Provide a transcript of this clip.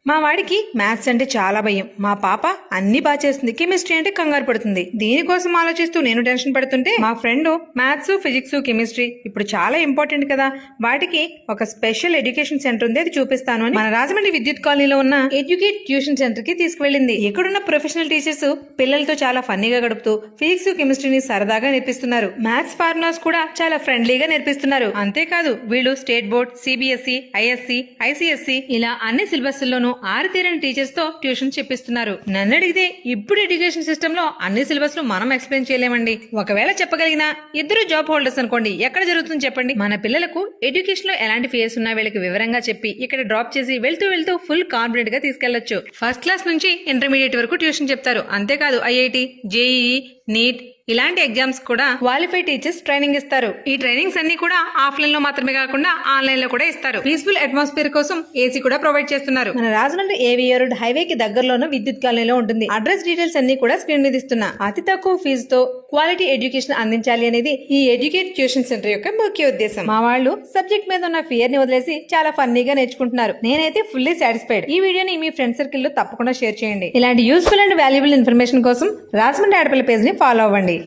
మా వాడికి మ్యాథ్స్ అంటే చాలా భయం. మా పాప అన్ని బాగా చేస్తుంది. కెమిస్ట్రీ అంటే కంగారు పడుతుంది. దీనికోసం ఆలోచిస్తూ నేను టెన్షన్ పడుతుంటే మా ఫ్రెండ్ మ్యాథ్స్, ఫిజిక్స్, కెమిస్ట్రీ ఇప్పుడు చాలా ఇంపార్టెంట్ కదా, వాటికి ఒక స్పెషల్ ఎడ్యుకేషన్ సెంటర్ ఉంది, అది చూపిస్తాను అని మన రాజమండ్రి విద్యుత్ కాలనీలో ఉన్న ఎడ్యుకేట్ ట్యూషన్ సెంటర్ కి తీసుకువెళ్ళింది. ఇక్కడున్న ప్రొఫెషనల్ టీచర్స్ పిల్లలతో చాలా ఫన్నీగా గడుపుతూ ఫిజిక్స్, కెమిస్ట్రీని సరదాగా నేర్పిస్తున్నారు. మ్యాథ్స్ ఫార్ములాస్ కూడా చాలా ఫ్రెండ్లీగా నేర్పిస్తున్నారు. అంతేకాదు వీళ్ళు state board, CBSE, ISC, ICSC ఇలా అన్ని సిలబస్ లోనూ ఆరితేరని టీచర్స్ తో ట్యూషన్ చెప్పిస్తున్నారు. నన్ను అడిగితే ఇప్పుడు ఎడ్యుకేషన్ సిస్టమ్ లో అన్ని సిలబస్ లు మనం ఎక్స్ప్లెయిన్ చేయలేమండి. ఒకవేళ చెప్పగలిగినా ఇద్దరు జాబ్ హోల్డర్స్ అనుకోండి, ఎక్కడ జరుగుతుంది చెప్పండి. మన పిల్లలకు ఎడ్యుకేషన్ లో ఎలాంటి ఫియర్స్ ఉన్నా వీళ్ళకి వివరంగా చెప్పి ఇక్కడ డ్రాప్ చేసి వెళ్తూ ఫుల్ కాన్ఫిడెంట్ గా తీసుకెళ్లొచ్చు. ఫస్ట్ క్లాస్ నుంచి ఇంటర్మీడియట్ వరకు ట్యూషన్ చెప్తారు. అంతేకాదు ఐఐటి, జేఈఈ, నీట్ ఇలాంటి ఎగ్జామ్స్ కూడా క్వాలిఫైడ్ టీచర్స్ ట్రైనింగ్ ఇస్తారు. ఈ ట్రైనింగ్స్ అన్ని కూడా ఆఫ్లైన్ లో మాత్రమే కాకుండా ఆన్లైన్ లో కూడా ఇస్తారు. పీస్ఫుల్ అట్మాస్ఫియర్ కోసం ఏసీ కూడా ప్రొవైడ్ చేస్తున్నారు. మన రాజమండ్రి ఏవిఆర్ రోడ్ హైవే కి దగ్గరలోనూ విద్యుత్ కాలనీలో ఉంటుంది. అడ్రస్ డీటెయిల్స్ అన్ని కూడా స్క్రీన్ మీద ఇస్తున్నా. అతి తక్కువ ఫీజుతో క్వాలిటీ ఎడ్యుకేషన్ అందించాలి అనేది ఈ ఎడ్యుకేట్ ట్యూషన్ సెంటర్ యొక్క ముఖ్య ఉద్దేశం. మా వాళ్ళు సబ్జెక్ట్ మీద ఉన్న ఫియర్ ని వదిలేసి చాలా ఫన్నీగా నేర్చుకుంటున్నారు. నేనైతే ఫుల్లీ సాటిస్ఫైడ్. ఈ వీడియోని మీ ఫ్రెండ్ సర్కిల్ లో తప్పకుండా షేర్ చేయండి. ఇలాంటి యూస్ఫుల్ అండ్ వాల్యుబుల్ ఇన్ఫర్మేషన్ కోసం రాజమండ్రి ఆడపిల్ల పేజ్ ని ఫాలో అవ్వండి.